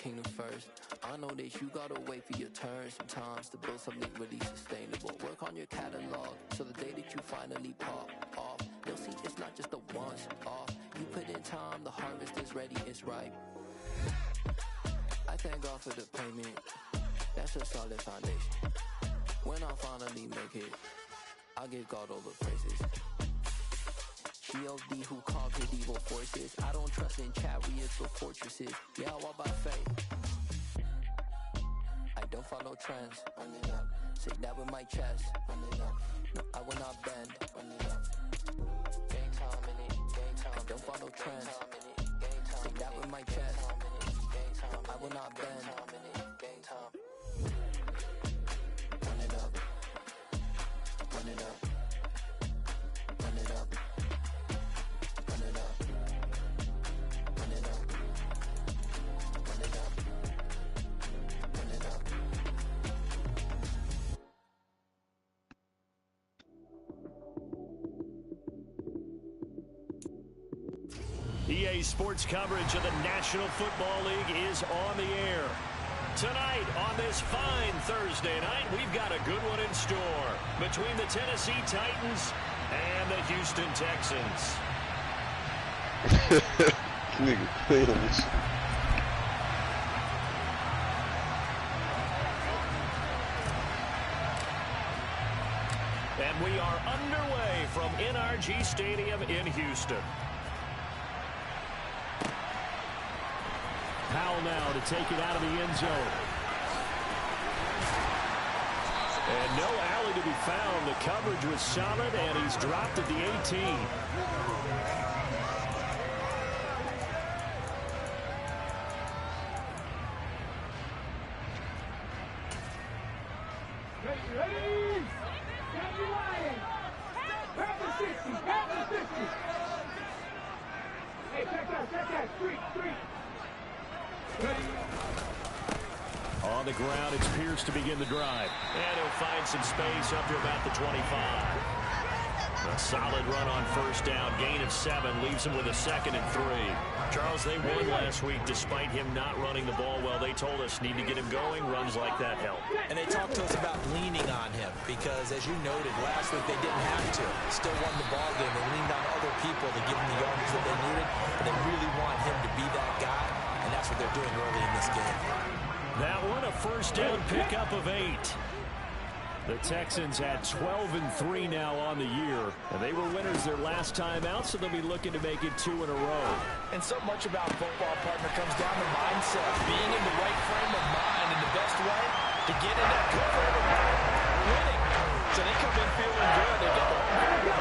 kingdom first. I know that you gotta wait for your turn sometimes to build something really sustainable. Work on your catalog so the day that you finally pop off, you'll see it's not just a once off. You put in time, the harvest is ready, it's ripe. I thank God for the payment, that's a solid foundation. When I finally make it, I give God all the praises. G.O.D. who conquered evil forces. I don't trust in chariots or fortresses. Yeah, I walk by faith. I don't follow trends. Say that with my chest. No, I will not bend. Game time in it. I don't follow trends. Say that with my chest. I will not bend. Game time. Run it up. Run it up. Run it up. Run it up. Run it up. Run it up. Run it up. EA Sports coverage of the National Football League is on the air. Tonight, on this fine Thursday night, we've got a good one in store between the Tennessee Titans and the Houston Texans. Nigga, please. And we are underway from NRG Stadium in Houston. Powell now to take it out of the end zone. And no alley to be found. The coverage was solid, and he's dropped at the 18. Ready? Got you lying. Grab the 60. Grab the 50. Hey, check that. Street. On the ground, it's Pierce to begin the drive. And he'll find some space up to about the 25. A solid run on first down. Gain of 7 leaves him with a 2nd and 3. Charles, they won last week despite him not running the ball well. They told us need to get him going. Runs like that help. And they talked to us about leaning on him because, as you noted, last week they didn't have to. Still won the ball game. They leaned on other people to give them the yardage that they needed. And they really want him to be that guy. And that's what they're doing early in this game. That one, a first down pickup of 8. The Texans had 12 and 3 now on the year. And they were winners their last time out, so they'll be looking to make it 2 in a row. And so much about football, partner, comes down to mindset. Being in the right frame of mind, and the best way to get in that good frame of mind, winning. So they come in feeling good. They get the behind them.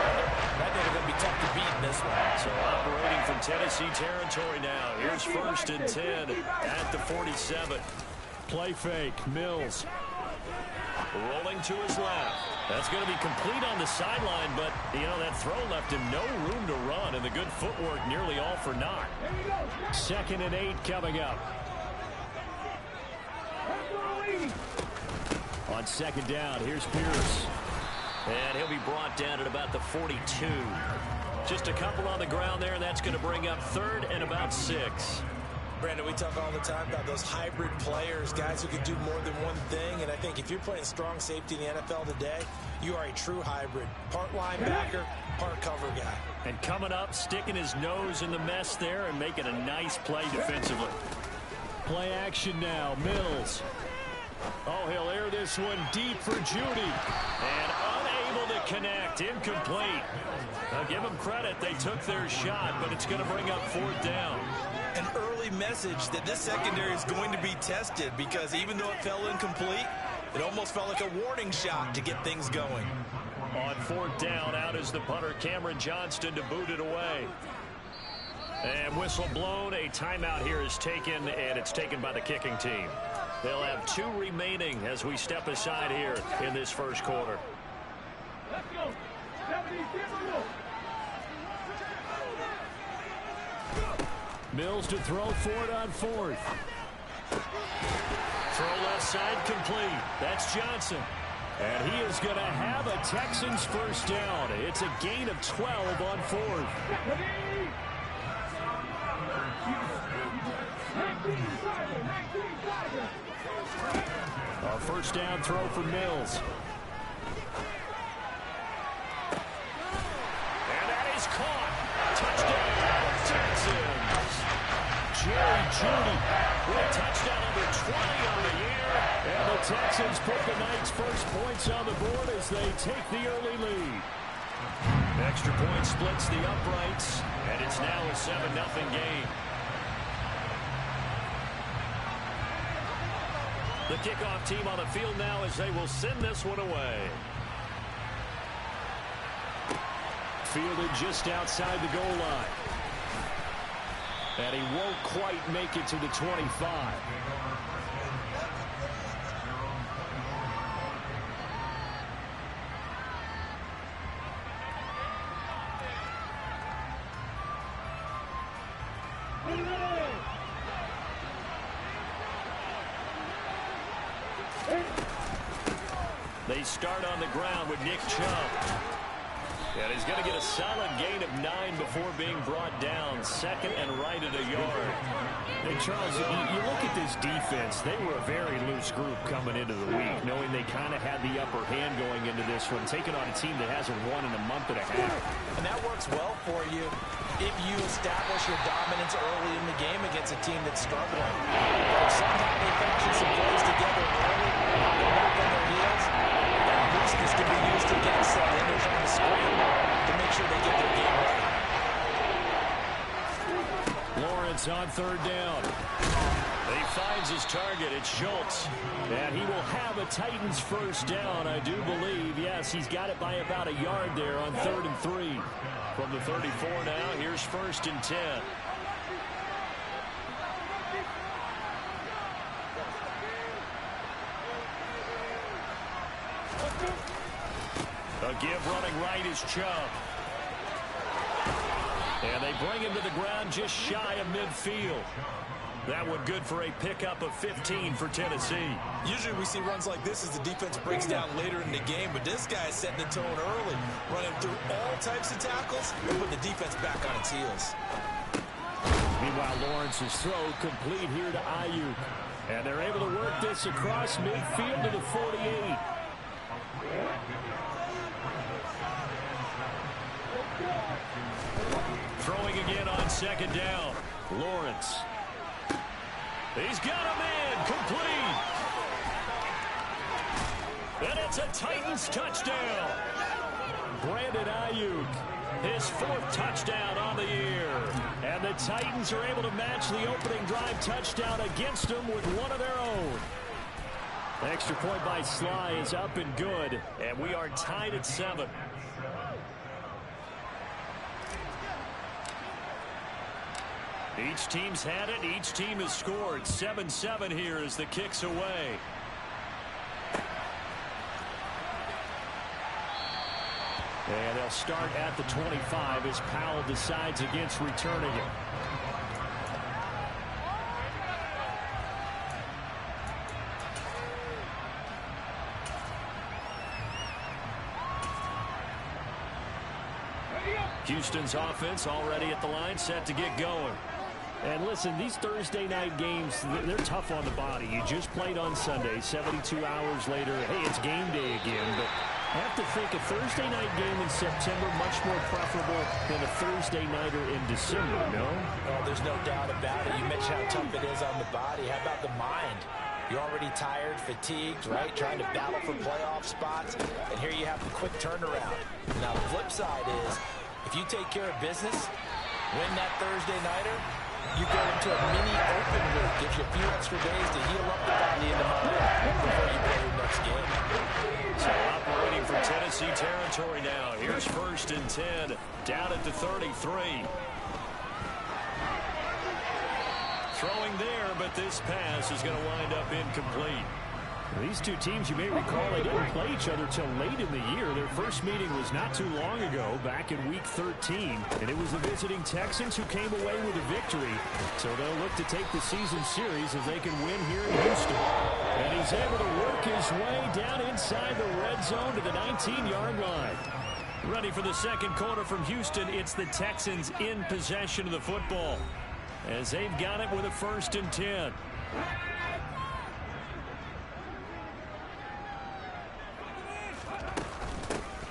I think they're going to be tough to beat in this one. So operating from Tennessee territory now. Here's 1st and 10 at the 47. Play fake. Mills. Rolling to his left. That's going to be complete on the sideline, but, you know, that throw left him no room to run, and the good footwork nearly all for naught. 2nd and 8 coming up. On 2nd down, here's Pierce. And he'll be brought down at about the 42. Just a couple on the ground there, and that's going to bring up 3rd and about 6. Brandon, we talk all the time about those hybrid players, guys who can do more than one thing. And I think if you're playing strong safety in the NFL today, you are a true hybrid. Part linebacker, part cover guy. And coming up, sticking his nose in the mess there and making a nice play defensively. Play action now. Mills. Oh, he'll air this one deep for Judy. And unable to connect. Incomplete. Now, give them credit. They took their shot, but it's going to bring up 4th down. An early message that this secondary is going to be tested because even though it fell incomplete, it almost felt like a warning shot to get things going. On 4th down, out is the punter, Cameron Johnston, to boot it away. And whistle blown. A timeout here is taken, and it's taken by the kicking team. They'll have 2 remaining as we step aside here in this first quarter. Let's go. Mills to throw for it on 4th. Throw left side complete. That's Johnson. And he is going to have a Texans first down. It's a gain of 12 on 4th. A first down throw for Mills. And that is caught. Touchdown, Texans. Jerry Jeudy with a touchdown, number 20 on the year. And the Texans put the night's first points on the board as they take the early lead. Extra point splits the uprights, and it's now a 7-0 game. The kickoff team on the field now as they will send this one away. Fielded just outside the goal line. And he won't quite make it to the 25. They start on the ground with Nick Chubb. And he's going to get a solid gain of 9 before being brought down. Second and right at a yard. And Charles, you look at this defense, they were a very loose group coming into the week, knowing they kind of had the upper hand going into this one, taking on a team that hasn't won in a month and a half. And that works well for you if you establish your dominance early in the game against a team that's struggling. But if somehow they fashion some plays together early, go back on their heels, that looseness can be used against them. And they're trying to scramble to make sure they get their game right. Lawrence on third down. He finds his target. It's Schultz. And he will have a Titans first down, I do believe. Yes, he's got it by about a yard there on 3rd and 3. From the 34 now, here's 1st and 10. A give running right is Chubb. And they bring him to the ground just shy of midfield. That one good for a pickup of 15 for Tennessee. Usually we see runs like this as the defense breaks down later in the game, but this guy is setting the tone early, running through all types of tackles and putting the defense back on its heels. Meanwhile, Lawrence's throw complete here to Ayuk. And they're able to work this across midfield to the 48. Throwing again on 2nd down. Lawrence. He's got a man complete. And it's a Titans touchdown. Brandon Ayuk, his 4th touchdown on the year. And the Titans are able to match the opening drive touchdown against them with one of their own. Extra point by Sly is up and good. And we are tied at 7. Each team's had it. Each team has scored. 7-7 here as the kick's away. And they'll start at the 25 as Powell decides against returning it. Houston's offense already at the line, set to get going. And listen, these Thursday night games, they're tough on the body. You just played on Sunday, 72 hours later, hey, it's game day again. But I have to think a Thursday night game in September much more preferable than a Thursday nighter in December, no? Oh, there's no doubt about it. You mentioned how tough it is on the body. How about the mind? You're already tired, fatigued, right? Trying to battle for playoff spots. And here you have the quick turnaround. Now, the flip side is, if you take care of business, win that Thursday nighter, you go into a mini open week. Gives you a few extra days to heal up the body into Monday before you play your next game. So operating from Tennessee territory now. Here's 1st and 10. Down at the 33. Throwing there, but this pass is going to wind up incomplete. These two teams, you may recall, they didn't play each other till late in the year. Their first meeting was not too long ago, back in Week 13. And it was the visiting Texans who came away with a victory. So they'll look to take the season series if they can win here in Houston. And he's able to work his way down inside the red zone to the 19-yard line. Ready for the second quarter from Houston. It's the Texans in possession of the football. as they've got it with a 1st and 10.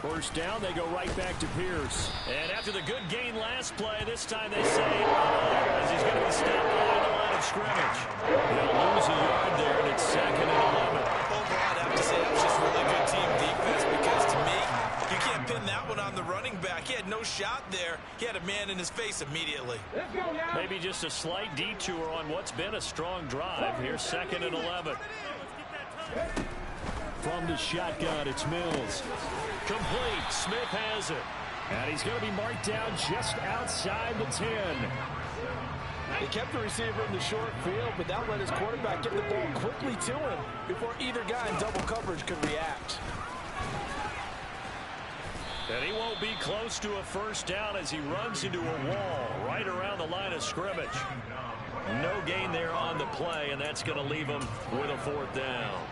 First down, they go right back to Pierce. And after the good gain last play, this time they say, as he's going to be stopped behind the line of scrimmage. They'll lose a yard there, and it's 2nd and 11. Overall, I'd have to say that was just really good team defense because, to me, you can't pin that one on the running back. He had no shot there. He had a man in his face immediately. Maybe just a slight detour on what's been a strong drive. Here's 2nd and 11. From the shotgun, it's Mills. Complete. Smith has it. And he's going to be marked down just outside the 10. They kept the receiver in the short field, but that let his quarterback get the ball quickly to him before either guy in double coverage could react. And he won't be close to a 1st down as he runs into a wall right around the line of scrimmage. No gain there on the play, and that's going to leave him with a 4th down.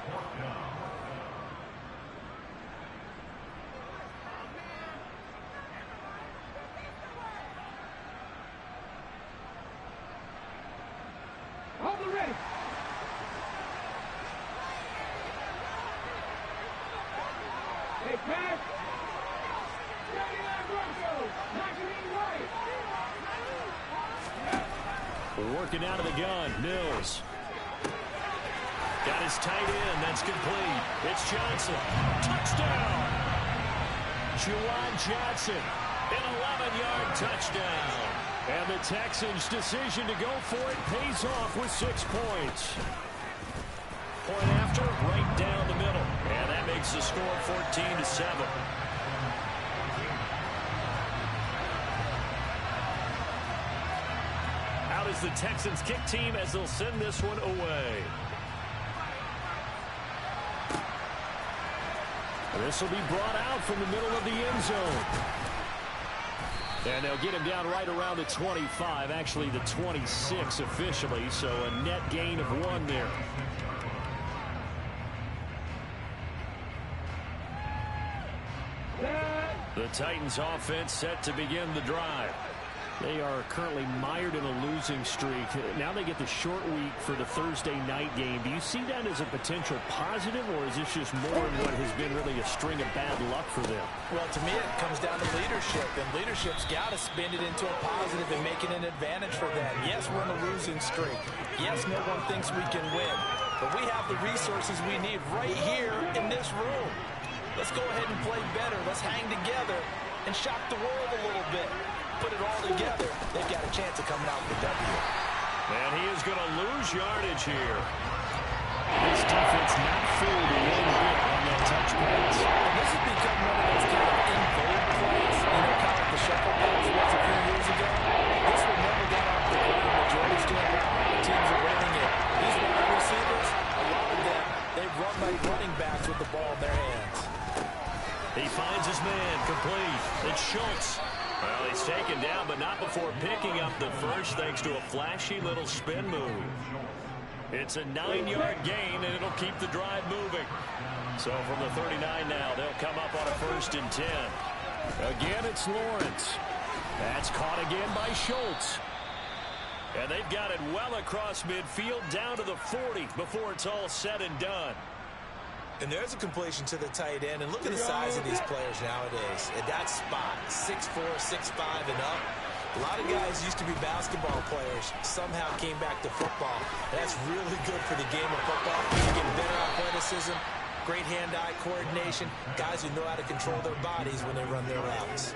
Working out of the gun, Mills. Got his tight end, that's complete. It's Johnson. Touchdown! Juwan Johnson, an 11-yard touchdown. And the Texans' decision to go for it pays off with 6 points. Point after, right down the middle. And that makes the score 14-7. Out is the Texans kick team as they'll send this one away. This will be brought out from the middle of the end zone. And they'll get him down right around the 25, actually the 26 officially, so a net gain of 1 there. The Titans offense set to begin the drive. They are currently mired in a losing streak. Now they get the short week for the Thursday night game. Do you see that as a potential positive, or is this just more of what has been really a string of bad luck for them? Well, to me, it comes down to leadership, and leadership's got to spin it into a positive and make it an advantage for them. Yes, we're in a losing streak. Yes, no one thinks we can win, but we have the resources we need right here in this room. Let's go ahead and play better. Let's hang together and shock the world a little bit. Put it all together, they've got a chance of coming out with a W. And he is going to lose yardage here. This defense not fooled one bit on that touch pass. And this has become one of those kind of in-vogue plays, kind of the shuffle pass was a few years ago. This one never got off the ground, but you understand how the teams are running it. These wide receivers, a lot of them, they run like running backs with the ball in their hands. He finds his man, complete. It's Schultz. Well, he's taken down, but not before picking up the first, thanks to a flashy little spin move. It's a 9-yard gain, and it'll keep the drive moving. So from the 39 now, they'll come up on a 1st and 10. Again, it's Lawrence. That's caught again by Schultz. And they've got it well across midfield, down to the 40 before it's all said and done. And there's a completion to the tight end. And look at the size of these players nowadays. At that spot, 6'4", 6'5", and up. A lot of guys used to be basketball players, somehow came back to football. That's really good for the game of football. You get better athleticism, great hand-eye coordination, guys who know how to control their bodies when they run their routes.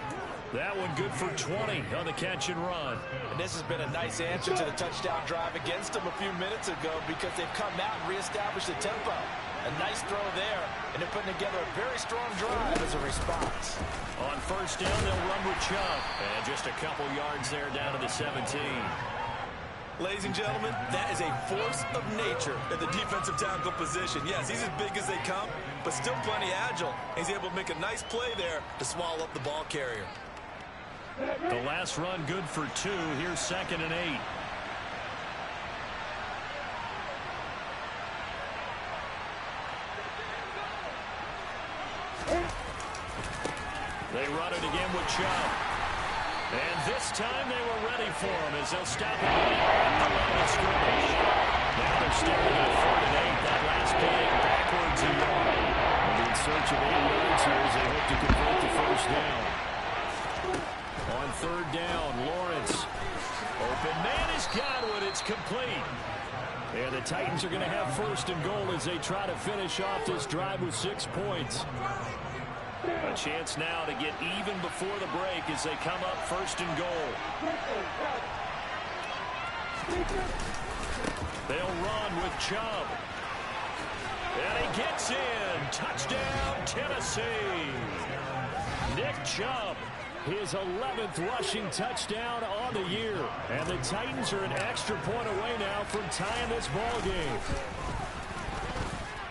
That one good for 20 on the catch and run. And this has been a nice answer to the touchdown drive against them a few minutes ago because they've come out and reestablished the tempo. A nice throw there, and they're putting together a very strong drive as a response. On 1st down, they'll run with Chubb. And just a couple yards there down to the 17. Ladies and gentlemen, that is a force of nature at the defensive tackle position. Yes, he's as big as they come, but still plenty agile. He's able to make a nice play there to swallow up the ball carrier. The last run good for 2. Here's 2nd and 8. They run it again with Chubb. And this time they were ready for him as they'll stop him at the line of scrimmage. Now they're staring at 4th and 8. That last play backwards a yard. They'll be in search of 8 yards here as they hope to convert the first down. On 3rd down, Lawrence. Open man is Godwin. It's complete. And the Titans are going to have 1st and goal as they try to finish off this drive with 6 points. A chance now to get even before the break as they come up 1st and goal. They'll run with Chubb. And he gets in. Touchdown, Tennessee. Nick Chubb, his 11th rushing touchdown on the year. And the Titans are an extra point away now from tying this ball game.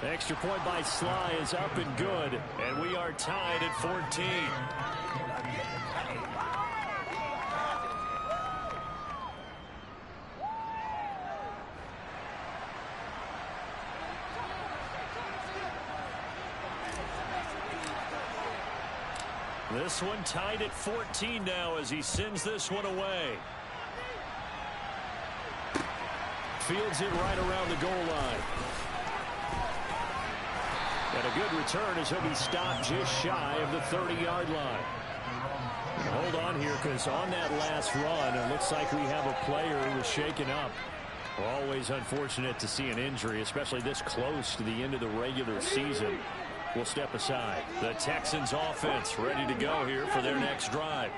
Extra point by Sly is up and good, and we are tied at 14. This one tied at 14 now as he sends this one away. Fields it right around the goal line. And a good return as he'll be stopped just shy of the 30-yard line. Hold on here, because on that last run, it looks like we have a player who was shaken up. Always unfortunate to see an injury, especially this close to the end of the regular season. We'll step aside. The Texans offense ready to go here for their next drive.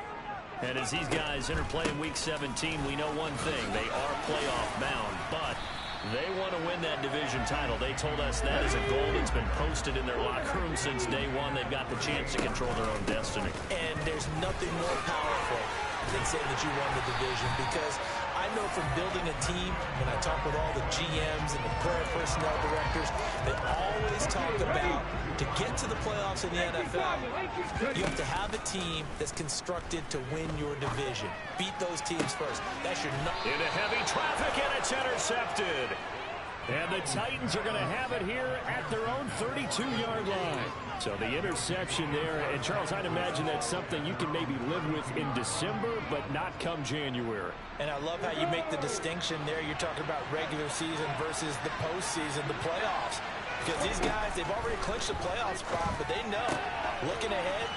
And as these guys interplay in Week 17, we know one thing. They are playoff bound, but they want to win that division title. They told us that is a goal that's been posted in their locker room since day one. They've got the chance to control their own destiny. And there's nothing more powerful than saying that you won the division, because I know from building a team, when I talk with all the GMs and the player personnel directors, they always talk about, to get to the playoffs in the NFL, you have to have a team that's constructed to win your division. Beat those teams first. That's your into heavy traffic, and it's intercepted. And the Titans are going to have it here at their own 32-yard line. So the interception there, and Charles, I'd imagine that's something you can maybe live with in December, but not come January. And I love how you make the distinction there. You're talking about regular season versus the postseason, the playoffs. Because these guys, they've already clinched the playoff spot, but they know, looking ahead,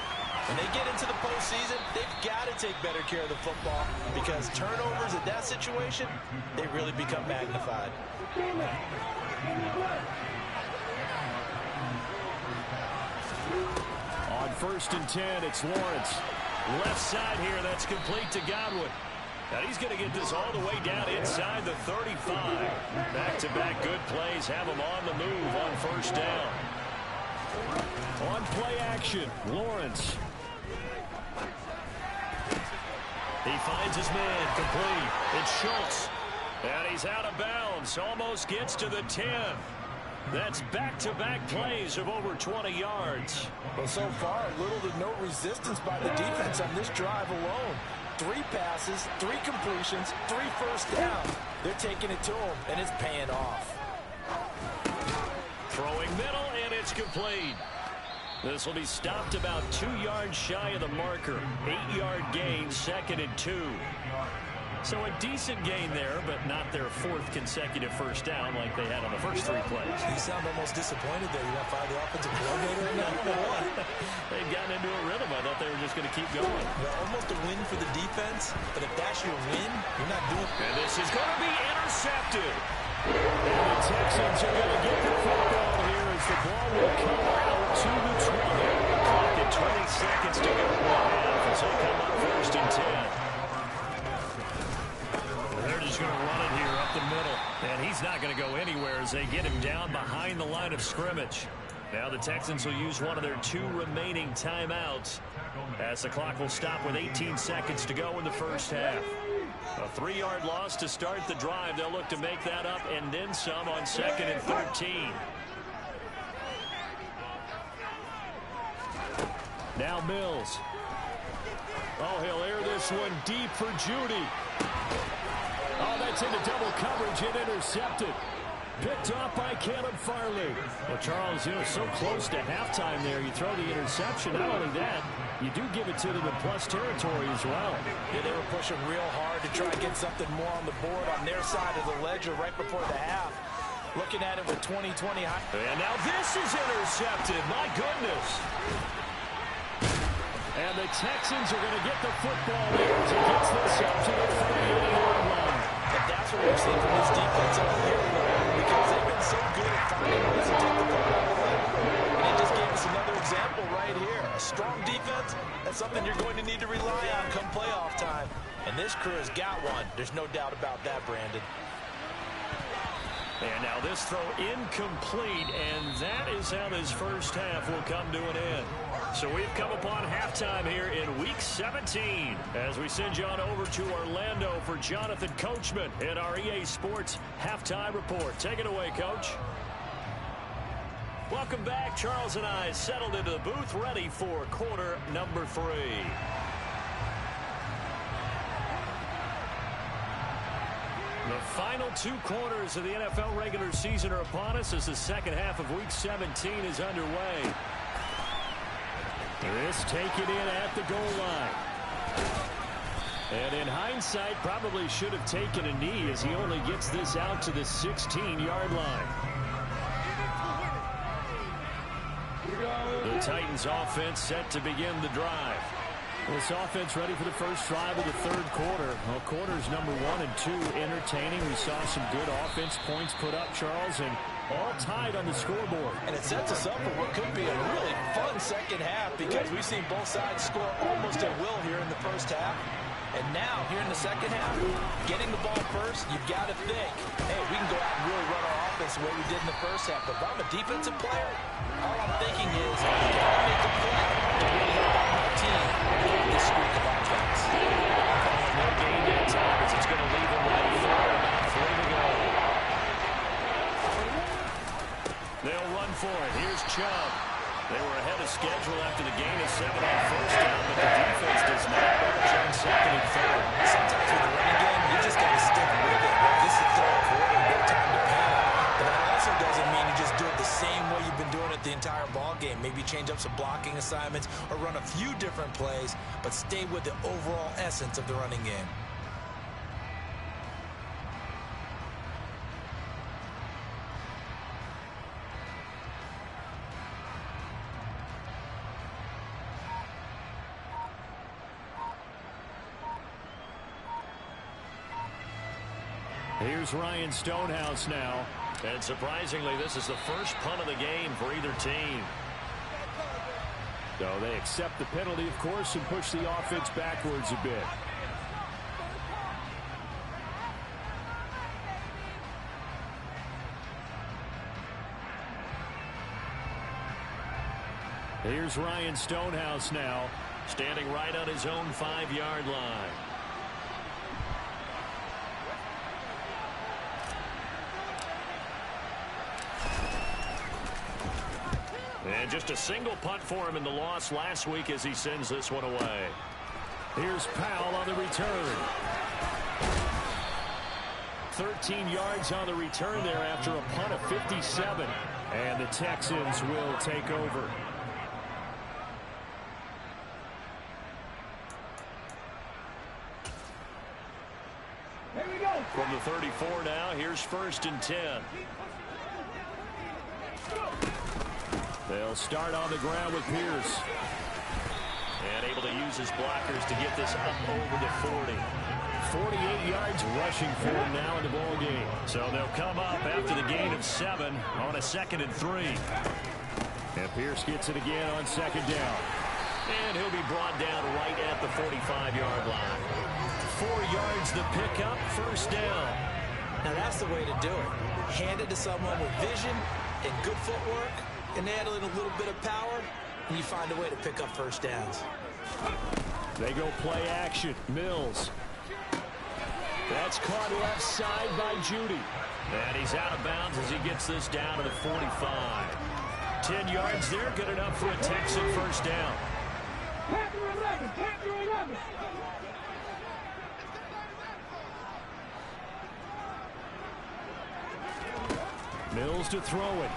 when they get into the postseason, they've got to take better care of the football, because turnovers in that situation, they really become magnified. On 1st and 10, it's Lawrence. Left side here, that's complete to Godwin. Now he's going to get this all the way down inside the 35. Back-to-back good plays have him on the move on 1st down. On play action, Lawrence. He finds his man, complete. It's Schultz. And he's out of bounds, almost gets to the 10. That's back-to-back plays of over 20 yards. Well, so far, little to no resistance by the defense on this drive alone. 3 passes, 3 completions, 3 first downs. They're taking it to him, and it's paying off. Throwing middle, and it's complete. This will be stopped about 2 yards shy of the marker. 8-yard gain, 2nd and 2. So a decent gain there, but not their 4th consecutive first down like they had on the first 3 plays. You sound almost disappointed there. You got to fire the offensive coordinator in that one. They've gotten into a rhythm. I thought they were just going to keep going. Well, almost a win for the defense, but if that's your win, you're not doing it. And this is going to be intercepted. And the Texans are going to get the football here as the ball will come out to the 20. Clock at 20 seconds to go in the half as they come up 1st and 10. They're just going to run it here up the middle. And he's not going to go anywhere as they get him down behind the line of scrimmage. Now the Texans will use one of their 2 remaining timeouts as the clock will stop with 18 seconds to go in the first half. A 3-yard loss to start the drive. They'll look to make that up and then some on 2nd and 13. Now Mills. Oh, he'll air this one deep for Judy. Oh, that's into double coverage and intercepted. Picked off by Caleb Farley. Well, Charles, so close to halftime there. You throw the interception. Not only that, you do give it to them in plus territory as well. Yeah, they were pushing real hard to try and get something more on the board on their side of the ledger right before the half. Looking at it with 20-20. And now this is intercepted. My goodness. And the Texans are going to get the football here as it gets this up to the 38-yard line. And that's what we've seen from this defense all year long, because they've been so good at finding ways to take the football away. And he just gave us another example right here. A strong defense, that's something you're going to need to rely on come playoff time. And this crew has got one. There's no doubt about that, Brandon. And now this throw incomplete, and that is how this first half will come to an end. So we've come upon halftime here in Week 17 as we send you on over to Orlando for Jonathan Coachman in our EA Sports Halftime Report. Take it away, Coach. Welcome back. Charles and I settled into the booth ready for quarter number 3. The final 2 quarters of the NFL regular season are upon us as the second half of Week 17 is underway. This take it in at the goal line. And in hindsight, probably should have taken a knee as he only gets this out to the 16-yard line. The Titans offense set to begin the drive. This offense ready for the first drive of the third quarter. Well, quarters number 1 and 2 entertaining. We saw some good offense points put up, Charles, and all tied on the scoreboard. And it sets us up for what could be a really fun second half because we've seen both sides score almost at will here in the first half. And now, here in the second half, getting the ball first, you've got to think, hey, we can go out and really run our offense the way we did in the first half. But if I'm a defensive player, all I'm thinking is, can I make a play to really help out my team on this streak of offense? No gain that time as it's going to leave them right for about 3 to go. They'll run for it. Here's Chubb. They were ahead of schedule after the gain of 7 on first down, but the defense does not budge on second and third. Sometimes with the running game, you just got to stick with it. This is third quarter, no time to panic. But that also doesn't mean you just do it the same way you've been doing it the entire ball game. Maybe change up some blocking assignments or run a few different plays, but stay with the overall essence of the running game. Here's Ryan Stonehouse now. And surprisingly, this is the first punt of the game for either team. So they accept the penalty, of course, and push the offense backwards a bit. Here's Ryan Stonehouse now, standing right on his own 5-yard line. And just a single punt for him in the loss last week as he sends this one away. Here's Powell on the return. 13 yards on the return there after a punt of 57. And the Texans will take over. Here we go. From the 34 now, here's 1st and 10. They'll start on the ground with Pierce. And able to use his blockers to get this up over the 40. 48 yards rushing for him now in the ball game. So they'll come up after the gain of 7 on a 2nd and 3. And Pierce gets it again on 2nd down. And he'll be brought down right at the 45-yard line. 4 yards the pickup, 1st down. Now that's the way to do it. Hand it to someone with vision and good footwork, and add in a little bit of power, and you find a way to pick up 1st downs. They go play action. Mills. That's caught left side by Judy. And he's out of bounds as he gets this down to the 45. 10 yards there, good enough for a Texan 1st down. Captain 11, Captain 11. Mills to throw it.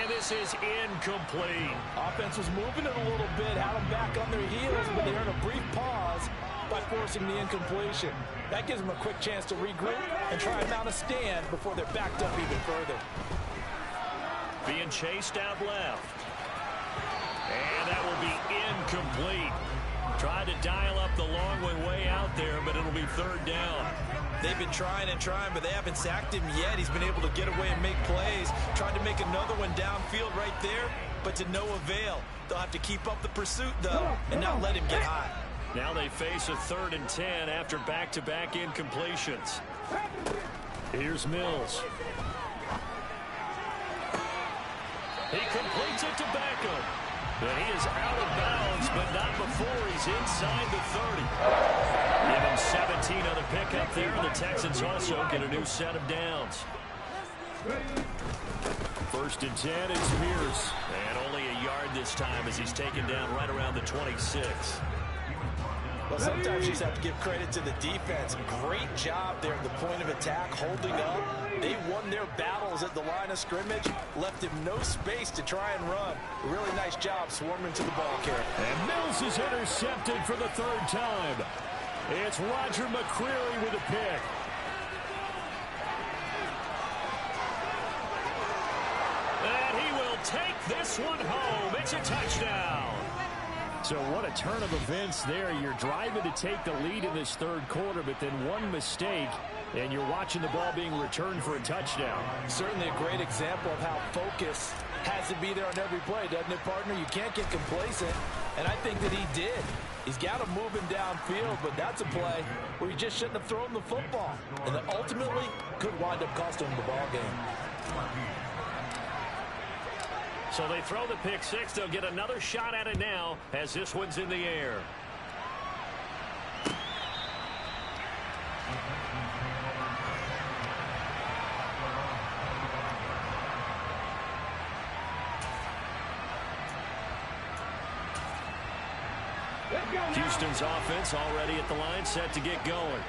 And this is incomplete. Offense was moving it a little bit, had them back on their heels, but they earned a brief pause by forcing the incompletion. That gives them a quick chance to regroup and try and mount a stand before they're backed up even further. Being chased out left. And that will be incomplete. Tried to dial up the long way out there, but it'll be third down. They've been trying and trying, but they haven't sacked him yet. He's been able to get away and make plays. Tried to make another one downfield right there, but to no avail. They'll have to keep up the pursuit, though, and not let him get hot. Now they face a 3rd and 10 after back-to-back incompletions. Here's Mills. He completes it to Beckham. And he is out of bounds, but not before he's inside the 30. Give him 17 on the pickup there, and the Texans also get a new set of downs. 1st and 10, it's Pierce. And only a yard this time as he's taken down right around the 26. Well, sometimes you just have to give credit to the defense. Great job there at the point of attack, holding up. They won their battles at the line of scrimmage, left him no space to try and run. Really nice job swarming to the ball carrier. And Mills is intercepted for the 3rd time. It's Roger McCreary with a pick. And he will take this one home. It's a touchdown. So what a turn of events there. You're driving to take the lead in this 3rd quarter, but then one mistake, and you're watching the ball being returned for a touchdown. Certainly a great example of how focus has to be there on every play, doesn't it, partner? You can't get complacent, and I think that he did. He's got him moving downfield, but that's a play where he just shouldn't have thrown the football, and that ultimately could wind up costing him the ball game. So they throw the pick six. They'll get another shot at it now as this one's in the air. Houston's offense already at the line, set to get going.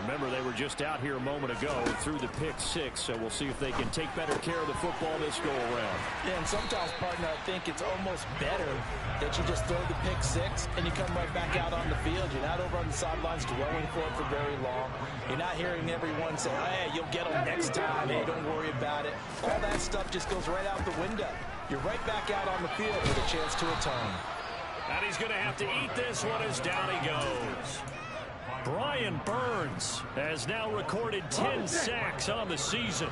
Remember, they were just out here a moment ago through the pick six, so we'll see if they can take better care of the football this go-around. Yeah, and sometimes, partner, I think it's almost better that you just throw the pick six and you come right back out on the field. You're not over on the sidelines dwelling for it for very long. You're not hearing everyone say, hey, you'll get them next time. Hey, don't worry about it. All that stuff just goes right out the window. You're right back out on the field with a chance to atone. And he's going to have to eat this one as down he goes. Brian Burns has now recorded 10 sacks on the season.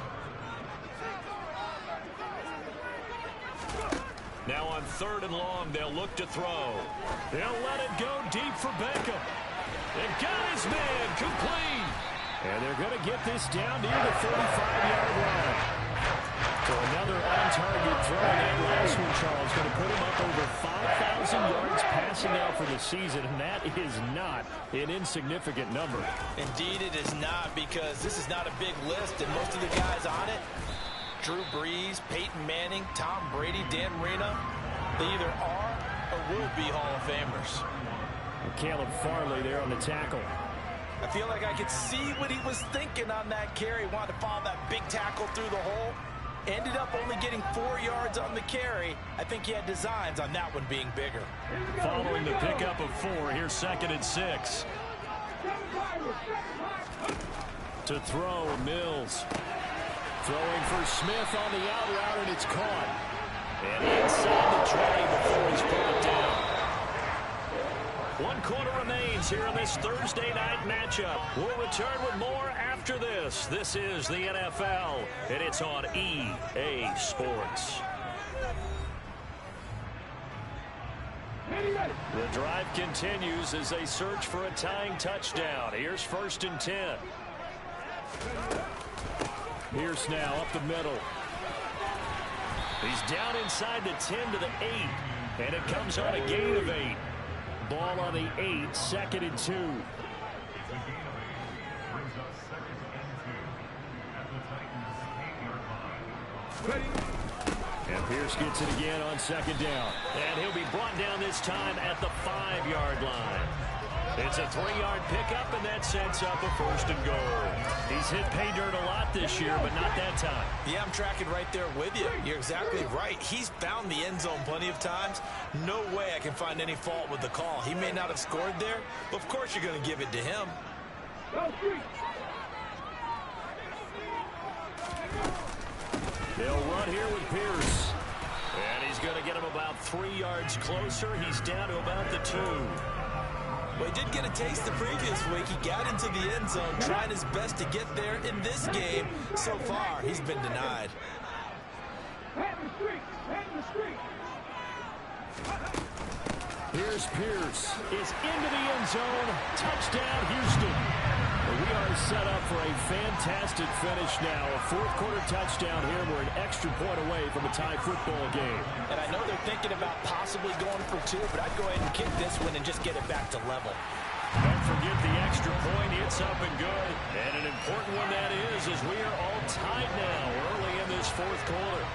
Now on 3rd and long, they'll look to throw. They'll let it go deep for Beckham. And got his man complete. And they're going to get this down near the 35-yard line. So another on-target throw. That last one, Charles, going to put him up over 5,000 yards passing out for the season, and that is not an insignificant number. Indeed it is not, because this is not a big list, and most of the guys on it, Drew Brees, Peyton Manning, Tom Brady, Dan Marino, they either are or will be Hall of Famers. And Caleb Farley there on the tackle. I feel like I could see what he was thinking on that carry. Wanted to follow that big tackle through the hole. Ended up only getting 4 yards on the carry. I think he had designs on that one being bigger. Following the pickup of 4, here's 2nd and 6. To throw, Mills. Throwing for Smith on the out route, and it's caught. And inside the 20 before he's brought down. 1 quarter remains here in this Thursday night matchup. We'll return with more after this. This is the NFL, and it's on EA Sports. The drive continues as they search for a tying touchdown. Here's 1st and 10. Pierce now up the middle. He's down inside the 10 to the 8, and it comes on a gain of 8. Ball on the 8, 2nd and 2. And Pierce gets it again on 2nd down. And he'll be brought down this time at the 5-yard line. It's a 3-yard pickup, and that sets up a 1st and goal. He's hit pay dirt a lot this year, but not that time. Yeah, I'm tracking right there with you. You're exactly right. He's found the end zone plenty of times. No way I can find any fault with the call. He may not have scored there, but of course you're going to give it to him. They'll run here with Pierce. And he's going to get him about 3 yards closer. He's down to about the 2. Well, he did get a taste the previous week. He got into the end zone, trying his best to get there in this game. So far, he's been denied. Here's Pierce. It's into the end zone. Touchdown, Houston. We are set up for a fantastic finish now. A 4th-quarter touchdown here. We're an extra point away from a tie football game. And I know they're thinking about possibly going for 2, but I'd go ahead and kick this one and just get it back to level. Don't forget the extra point. It's up and good. And an important one that is, as we are all tied now early in this 4th quarter.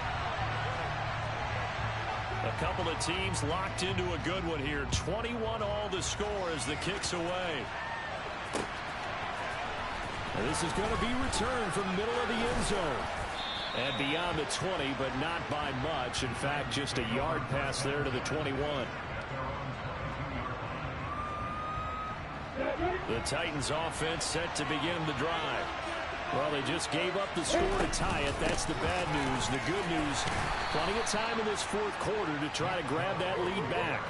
A couple of teams locked into a good one here. 21 all the score as the kick's away. This is going to be returned from the middle of the end zone. And beyond the 20, but not by much. In fact, just a yard pass there to the 21. The Titans offense set to begin the drive. Well, they just gave up the score to tie it. That's the bad news. The good news, plenty of time in this 4th quarter to try to grab that lead back.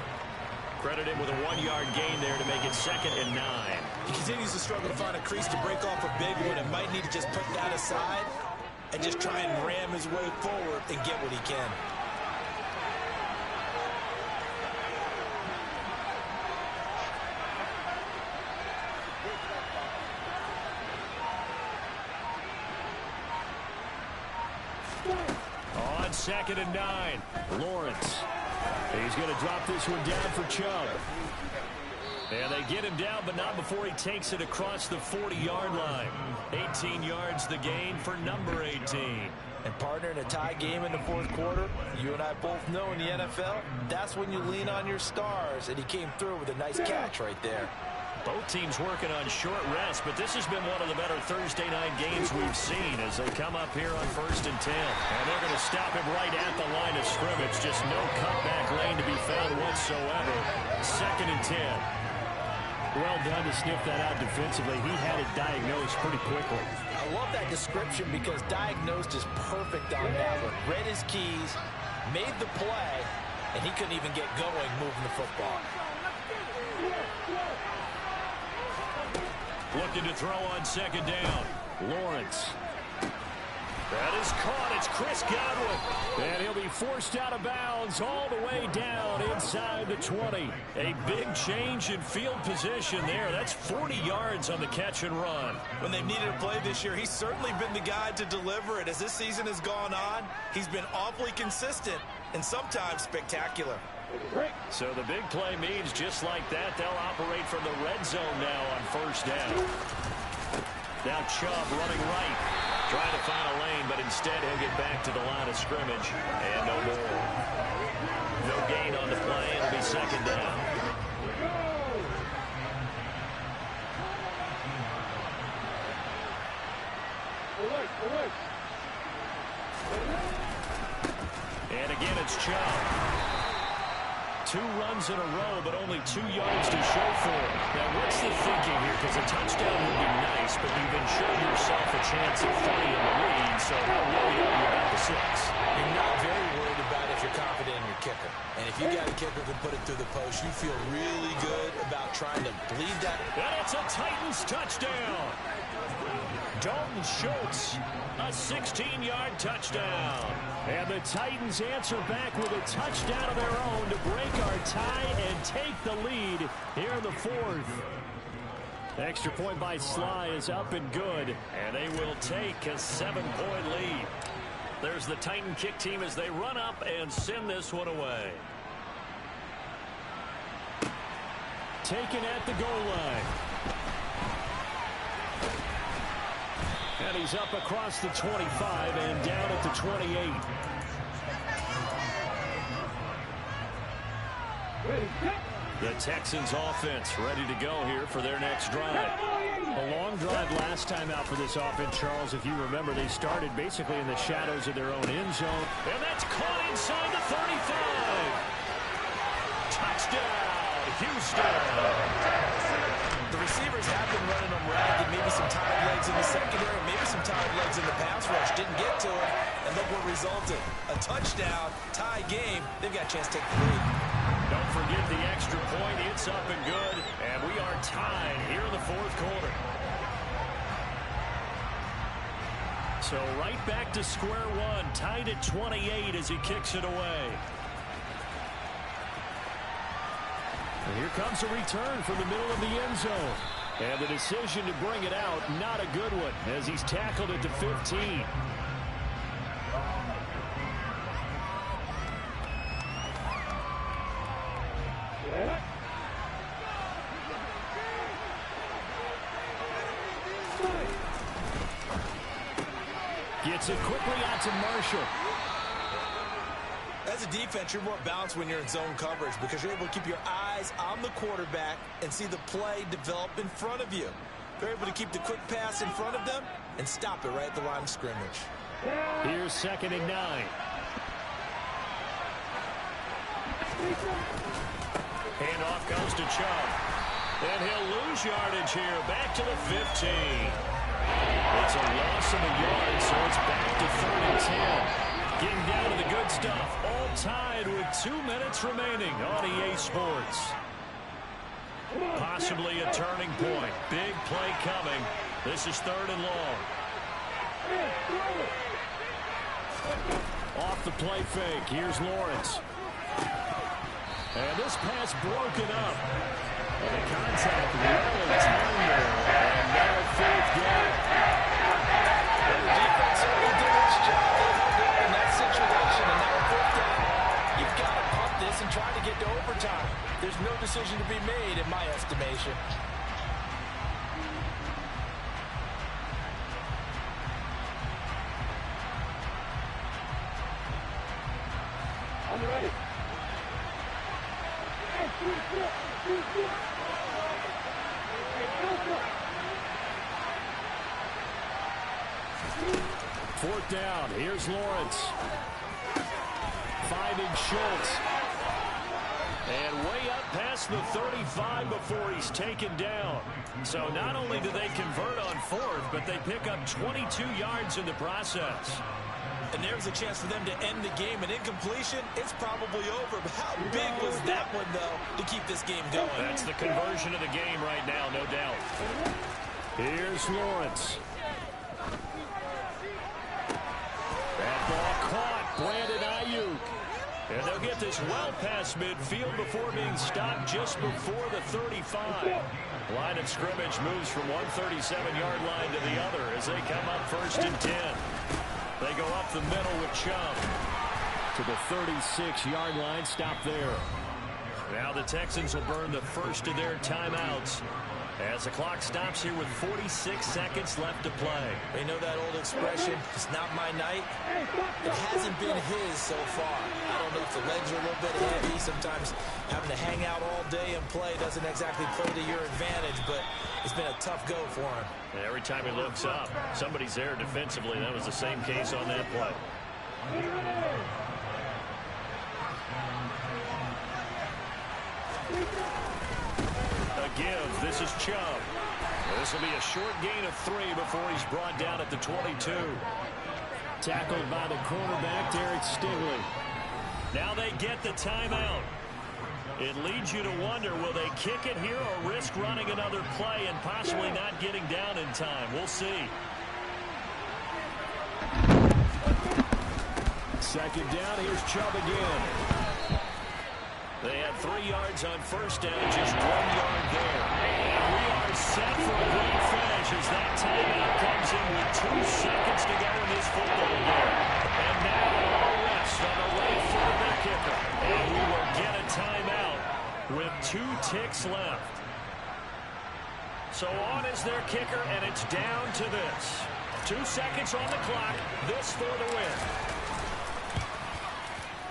Credit him with a 1-yard gain there to make it 2nd and 9. He continues to struggle to find a crease to break off a big one and might need to just put that aside and just try and ram his way forward and get what he can. On 2nd and 9, Lawrence. He's going to drop this one down for Chubb. And they get him down, but not before he takes it across the 40-yard line. 18 yards the gain for number 18. And partner, in a tie game in the 4th quarter, you and I both know in the NFL, that's when you lean on your stars. And he came through with a nice catch right there. Both teams working on short rest, but this has been one of the better Thursday night games we've seen as they come up here on 1st and 10. And they're going to stop him right at the line of scrimmage. Just no cutback lane to be found whatsoever. 2nd and 10. Well done to sniff that out defensively. He had it diagnosed pretty quickly. I love that description because diagnosed is perfect on that one. Read his keys, made the play, and he couldn't even get going moving the football. Looking to throw on 2nd down. Lawrence. That is caught. It's Chris Godwin. And he'll be forced out of bounds all the way down inside the 20. A big change in field position there. That's 40 yards on the catch and run. When they've needed a play this year, he's certainly been the guy to deliver it. As this season has gone on, he's been awfully consistent and sometimes spectacular. So the big play means just like that, they'll operate from the red zone now on 1st down. Now Chubb running right, trying to find a lane, but instead he'll get back to the line of scrimmage. And no more. No gain on the play. It'll be 2nd down. And again, it's Chubb. 2 runs in a row, but only 2 yards to show for it. Now, what's the thinking here? Because a touchdown would be nice, but you've ensured yourself a chance at 30 in the lead, so how worried are you about the 6? You're not very worried about if you're confident in your kicker. And if you got a kicker who can put it through the post, you feel really good about trying to bleed that. And it's a Titans touchdown. Dalton Schultz, a 16-yard touchdown. And the Titans answer back with a touchdown of their own to break our tie and take the lead here in the 4th. Extra point by Sly is up and good, and they will take a 7-point lead. There's the Titan kick team as they run up and send this one away. Taken at the goal line. And he's up across the 25 and down at the 28. The Texans offense ready to go here for their next drive. A long drive last time out for this offense, Charles. If you remember, they started basically in the shadows of their own end zone. And that's caught inside the 35. Touchdown, Houston. The receivers have been running them ragged. Maybe some tired legs in the secondary, maybe some tired legs in the pass rush. Didn't get to it, and look what resulted. A touchdown, tie game. They've got a chance to take the lead. Don't forget the extra point. It's up and good. And we are tied here in the fourth quarter. So right back to square one. Tied at 28 as he kicks it away. And here comes a return from the middle of the end zone. And the decision to bring it out, not a good one, as he's tackled at the 15. Gets it quickly out to Marshall. As a defense, you're more balanced when you're in zone coverage because you're able to keep your eyes on the quarterback and see the play develop in front of you. They're able to keep the quick pass in front of them and stop it right at the line of scrimmage. Here's 2nd and 9. Handoff goes to Chubb. And he'll lose yardage here. Back to the 15. It's a loss of a yard, so it's back to 3rd and 10. Getting down to the good stuff. All tied with 2 minutes remaining on EA Sports. Possibly a turning point. Big play coming. This is 3rd and long. Off the play fake. Here's Lawrence. And this pass broken up. And the contact really tender. And now 4th down. The defense certainly did its job. They held up in that situation, and now 4th down. You've got to pump this and try to get to overtime. There's no decision to be made, in my estimation. I'm ready. 4th down. Here's Lawrence. Finding Schultz. And way up past the 35 before he's taken down. So not only do they convert on 4th, but they pick up 22 yards in the process. And there's a chance for them to end the game. An incompletion, it's probably over. But how big was that one, though, to keep this game going? That's the conversion of the game right now, no doubt. Here's Lawrence. That ball caught. Brandon Ayuk. And they'll get this well past midfield before being stopped just before the 35. Line of scrimmage moves from one 37-yard line to the other as they come up 1st and 10. They go up the middle with Chubb. To the 36-yard line. Stop there. Now the Texans will burn the first of their timeouts as the clock stops here with 46 seconds left to play. They know that old expression, it's not my night. It hasn't been his so far. I don't know if the legs are a little bit heavy. Sometimes having to hang out all day and play doesn't exactly play to your advantage, but it's been a tough go for him. And every time he looks up, somebody's there defensively. That was the same case on that play. A give. This is Chubb. This will be a short gain of 3 before he's brought down at the 22. Tackled by the cornerback, Derek Stingley. Now they get the timeout. It leads you to wonder, will they kick it here or risk running another play and possibly not getting down in time? We'll see. 2nd down. Here's Chubb again. They had 3 yards on 1st down, just 1 yard there. And we are set for a great finish as that timeout comes in with 2 seconds to go in this football game. And now all rest on the right foot of the kicker. And we will get a timeout with 2 ticks left. So on is their kicker, and it's down to this. 2 seconds on the clock. This for the win.